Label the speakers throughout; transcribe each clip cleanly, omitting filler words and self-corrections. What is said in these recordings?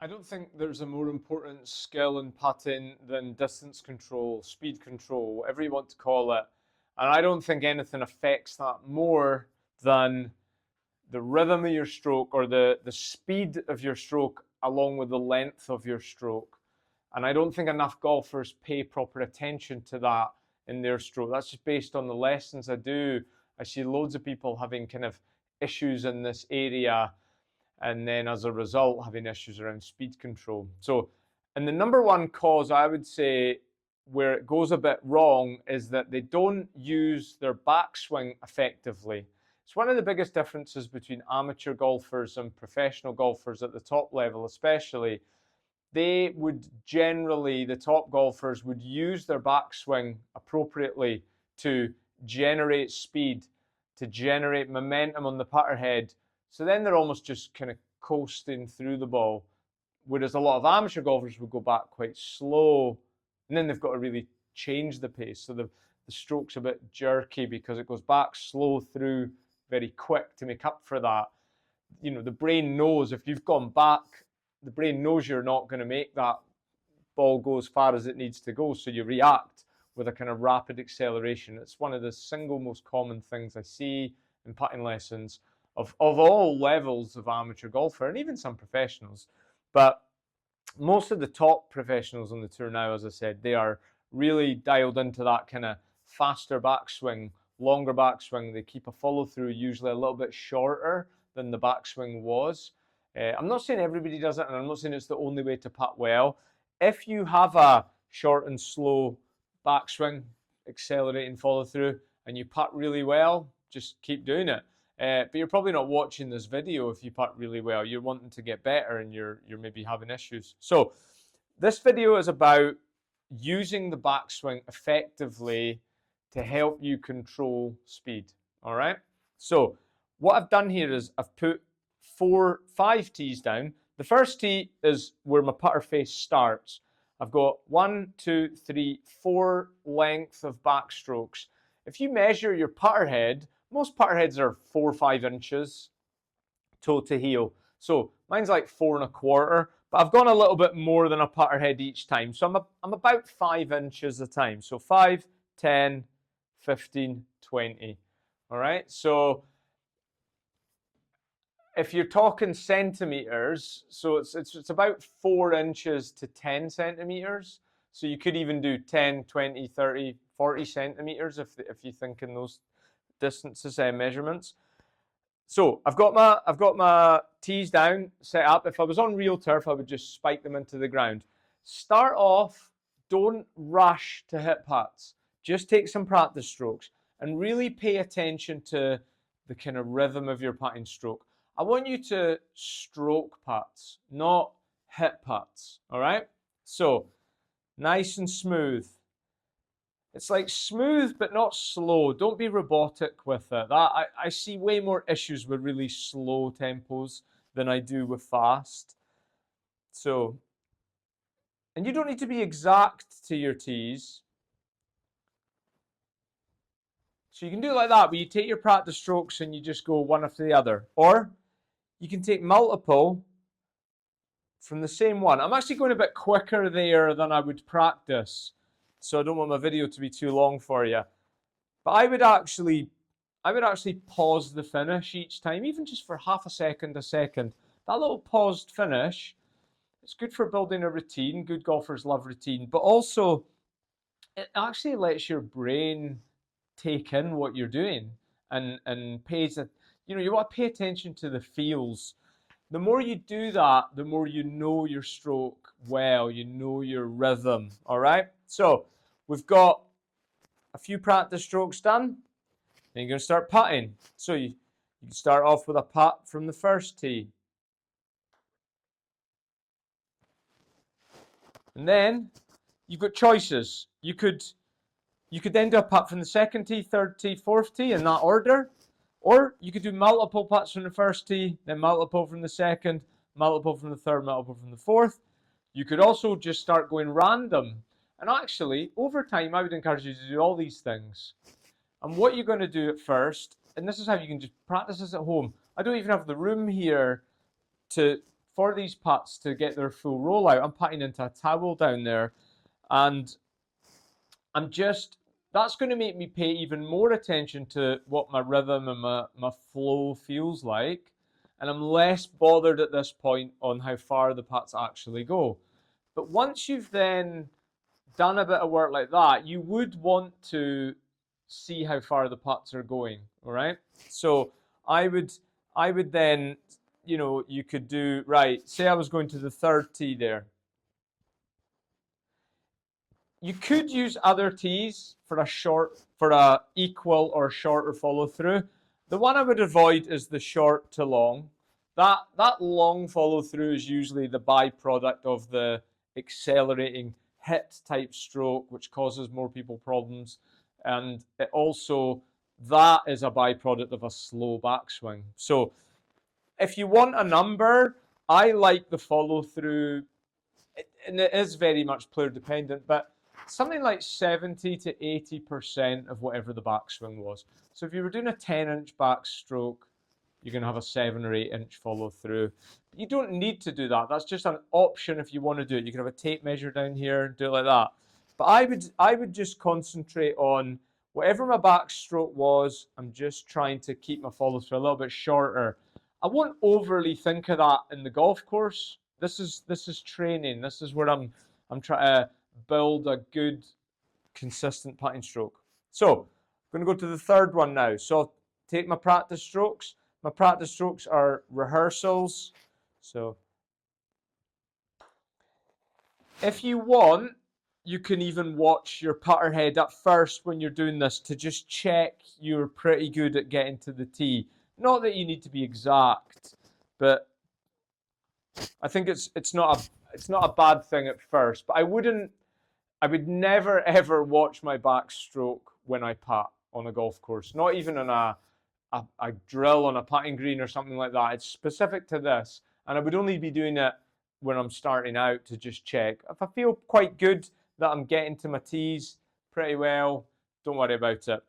Speaker 1: I don't think there's a more important skill in putting than distance control, speed control, whatever you want to call it. And I don't think anything affects that more than the rhythm of your stroke or the speed of your stroke along with the length of your stroke. And I don't think enough golfers pay proper attention to that in their stroke. That's just based on the lessons I do. I see loads of people having kind of issues in this area, and then as a result having issues around speed control. So, and the number one cause I would say where it goes a bit wrong is that they don't use their backswing effectively. It's one of the biggest differences between amateur golfers and professional golfers at the top level, especially. They would generally, the top golfers would use their backswing appropriately to generate speed, to generate momentum on the putter head. So then they're almost just kind of coasting through the ball. Whereas a lot of amateur golfers would go back quite slow, and then they've got to really change the pace. So the stroke's a bit jerky because it goes back slow through very quick to make up for that. You know, the brain knows if you've gone back, the brain knows you're not going to make that ball go as far as it needs to go. So you react with a kind of rapid acceleration. It's one of the single most common things I see in putting lessons of all levels of amateur golfer and even some professionals. But most of the top professionals on the tour now, as I said, they are really dialed into that kind of faster backswing, longer backswing. They keep a follow through usually a little bit shorter than the backswing was. I'm not saying everybody does it, and I'm not saying it's the only way to putt well. If you have a short and slow backswing, accelerating follow through, and you putt really well, just keep doing it. But you're probably not watching this video if you putt really well. You're wanting to get better and you're maybe having issues. So this video is about using the backswing effectively to help you control speed. All right. So what I've done here is I've put 5 tees down. The first tee is where my putter face starts. I've got 1, 2, 3, 4 length of backstrokes. If you measure your putter head, most putter heads are 4 or 5 inches toe to heel. So mine's like 4 1/4, but I've gone a little bit more than a putter head each time. So I'm about 5 inches a time. So 5, 10, 15, 20. All right. So if you're talking centimeters, so it's about 4 inches to 10 centimeters. So you could even do 10, 20, 30, 40 centimeters if you think in those distances and measurements. So I've got my tees down, set up. If I was on real turf, I would just spike them into the ground. Start off, don't rush to hit putts. Just take some practice strokes and really pay attention to the kind of rhythm of your putting stroke. I want you to stroke putts, not hit putts, all right? So, nice and smooth. It's like smooth but not slow. Don't be robotic with it. I see way more issues with really slow tempos than I do with fast. So, and you don't need to be exact to your tees. So you can do it like that, but you take your practice strokes and you just go one after the other. Or you can take multiple from the same one. I'm actually going a bit quicker there than I would practice, so I don't want my video to be too long for you. But I would actually pause the finish each time, even just for half a second. That little paused finish, it's good for building a routine. Good golfers love routine, but also it actually lets your brain take in what you're doing and pays it. You know, you want to pay attention to the feels. The more you do that, the more you know your stroke well, you know your rhythm, all right? So we've got a few practice strokes done. Then you're going to start putting. So you can start off with a putt from the first tee. And then you've got choices. You could then do a putt from the second tee, third tee, fourth tee in that order. Or you could do multiple putts from the first tee, then multiple from the second, multiple from the third, multiple from the fourth. You could also just start going random. And actually, over time, I would encourage you to do all these things. And what you're going to do at first, and this is how you can just practice this at home. I don't even have the room here for these putts to get their full rollout, I'm putting into a towel down there, and that's going to make me pay even more attention to what my rhythm and my flow feels like. And I'm less bothered at this point on how far the putts actually go. But once you've then done a bit of work like that, you would want to see how far the putts are going. All right. So I would then, you could do, right, say I was going to the third tee there. You could use other tees for a equal or shorter follow through. The one I would avoid is the short to long. That long follow through is usually the byproduct of the accelerating hit type stroke, which causes more people problems. And it also, that is a byproduct of a slow backswing. So if you want a number, I like the follow through, and it is very much player dependent, but something like 70 to 80% of whatever the backswing was. So if you were doing a 10-inch backstroke, you're going to have a 7 or 8-inch follow through. You don't need to do that. That's just an option if you want to do it. You can have a tape measure down here and do it like that. But I would just concentrate on whatever my backstroke was. I'm just trying to keep my follow through a little bit shorter. I won't overly think of that in the golf course. This is training. This is where I'm trying to build a good, consistent putting stroke. So I'm going to go to the third one now. So I'll take my practice strokes. My practice strokes are rehearsals. So if you want, you can even watch your putter head at first when you're doing this to just check you're pretty good at getting to the tee. Not that you need to be exact, but I think it's not a bad thing at first. But I would never ever watch my backstroke when I putt on a golf course. Not even on a drill on a putting green or something like that. It's specific to this, and I would only be doing it when I'm starting out to just check. If I feel quite good that I'm getting to my tees pretty well, don't worry about it.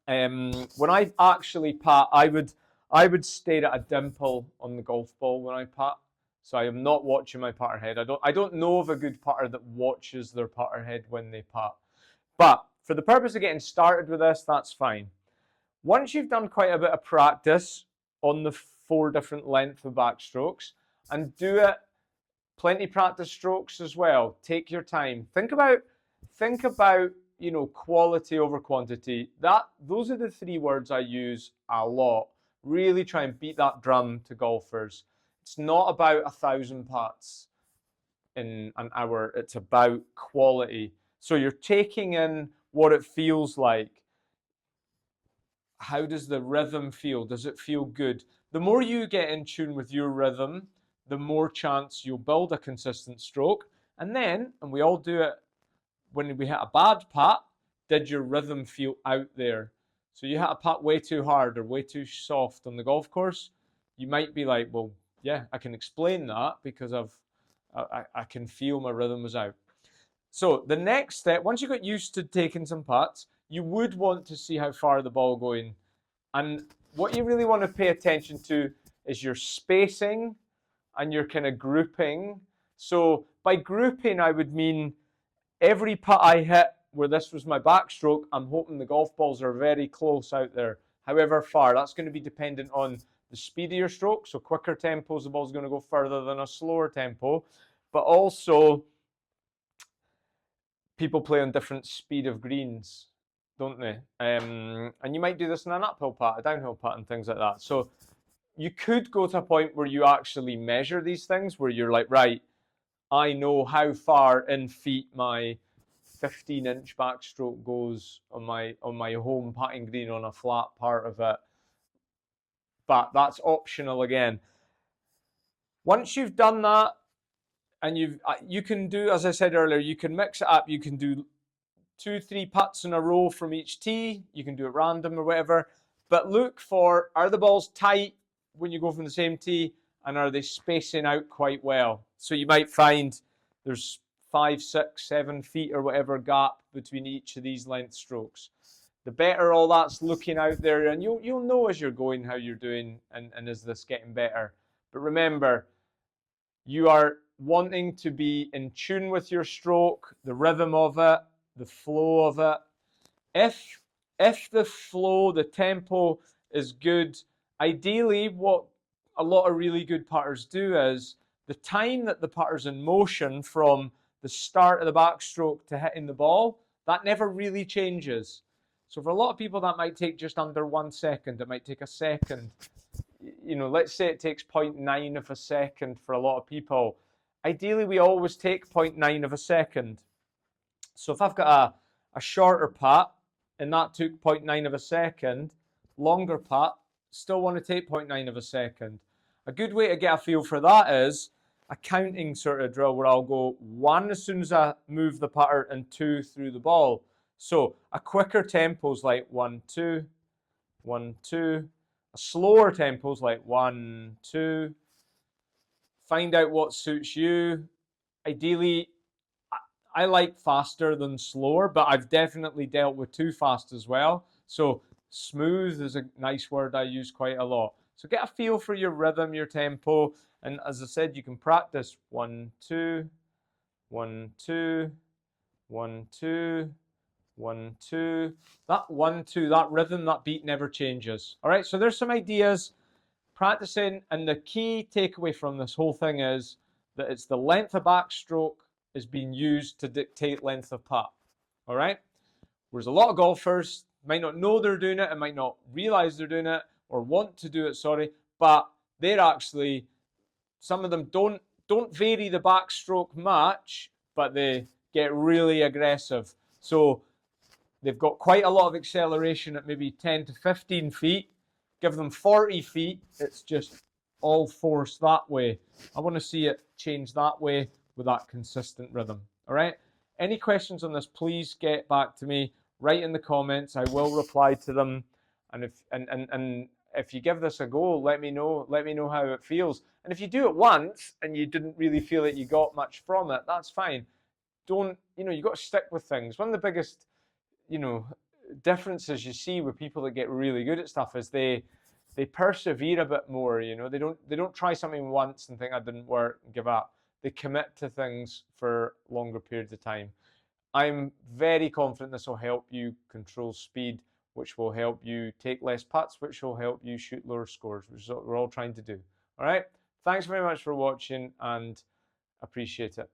Speaker 1: When I actually putt, I would stare at a dimple on the golf ball when I putt. So I am not watching my putter head. I don't know of a good putter that watches their putter head when they putt. But for the purpose of getting started with this, that's fine. Once you've done quite a bit of practice on the 4 different length of backstrokes, and do it plenty practice strokes as well. Take your time. Think about quality over quantity. Those are the 3 words I use a lot. Really try and beat that drum to golfers. It's not about 1,000 putts in an hour. It's about quality. So you're taking in what it feels like. How does the rhythm feel? Does it feel good? The more you get in tune with your rhythm, the more chance you'll build a consistent stroke. And we all do it when we hit a bad putt, did your rhythm feel out there? So you hit a putt way too hard or way too soft on the golf course, you might be like, well, yeah, I can explain that because I can feel my rhythm was out. So the next step, once you got used to taking some putts, you would want to see how far the ball going. And what you really want to pay attention to is your spacing and your kind of grouping. So by grouping, I would mean every putt I hit where this was my backstroke, I'm hoping the golf balls are very close out there, however far. That's going to be dependent on the speed of your stroke. So quicker tempos, the ball's going to go further than a slower tempo. But also, people play on different speed of greens, don't they? And you might do this in an uphill putt, a downhill putt, and things like that. So you could go to a point where you actually measure these things, where you're like, right, I know how far in feet my 15-inch backstroke goes on my home putting green on a flat part of it. But that's optional again. Once you've done that, and you can do, as I said earlier, you can mix it up. You can do 2-3 putts in a row from each tee. You can do it random or whatever. But look for, are the balls tight when you go from the same tee, and are they spacing out quite well? So you might find there's 5, 6, 7 feet or whatever gap between each of these length strokes. The better all that's looking out there, and you'll know as you're going how you're doing, and is this getting better. But remember, You are wanting to be in tune with your stroke, the rhythm of it, the flow of it. If the flow, the tempo is good, ideally what a lot of really good putters do is the time that the putter's in motion from the start of the backstroke to hitting the ball, that never really changes. So for a lot of people, that might take just under 1 second. It might take a second. You know, let's say it takes 0.9 of a second for a lot of people. Ideally, we always take 0.9 of a second. So if I've got a shorter putt and that took 0.9 of a second, longer putt, still want to take 0.9 of a second. A good way to get a feel for that is a counting sort of drill where I'll go 1 as soon as I move the putter and 2 through the ball. So a quicker tempo is like 1, 2, 1, 2. A slower tempo is like 1, 2. Find out what suits you. Ideally, I like faster than slower, but I've definitely dealt with too fast as well. So smooth is a nice word I use quite a lot. So get a feel for your rhythm, your tempo, and as I said, you can practice 1, 2, 1, 2, 1, 2, 1, 2. That 1, 2, that rhythm, that beat never changes. All right, so there's some ideas. Practicing, and the key takeaway from this whole thing is that it's the length of backstroke is being used to dictate length of putt. All right? Whereas a lot of golfers might not know they're doing it and might not realize they're doing it or want to do it, sorry, but they're actually, some of them don't vary the backstroke much, but they get really aggressive. So they've got quite a lot of acceleration at maybe 10 to 15 feet. Give them 40 feet, it's just all force that way. I want to see it change that way with that consistent rhythm. All right? Any questions on this, please get back to me. Write in the comments. I will reply to them. And if you give this a go, let me know. Let me know how it feels. And if you do it once and you didn't really feel that you got much from it, that's fine. Don't, you got to stick with things. One of the biggest, differences you see with people that get really good at stuff is they persevere a bit more. They don't try something once and think that didn't work and give up. They commit to things for longer periods of time. I'm very confident this will help you control speed, which will help you take less putts, which will help you shoot lower scores, which is what we're all trying to do. All right, thanks very much for watching and appreciate it.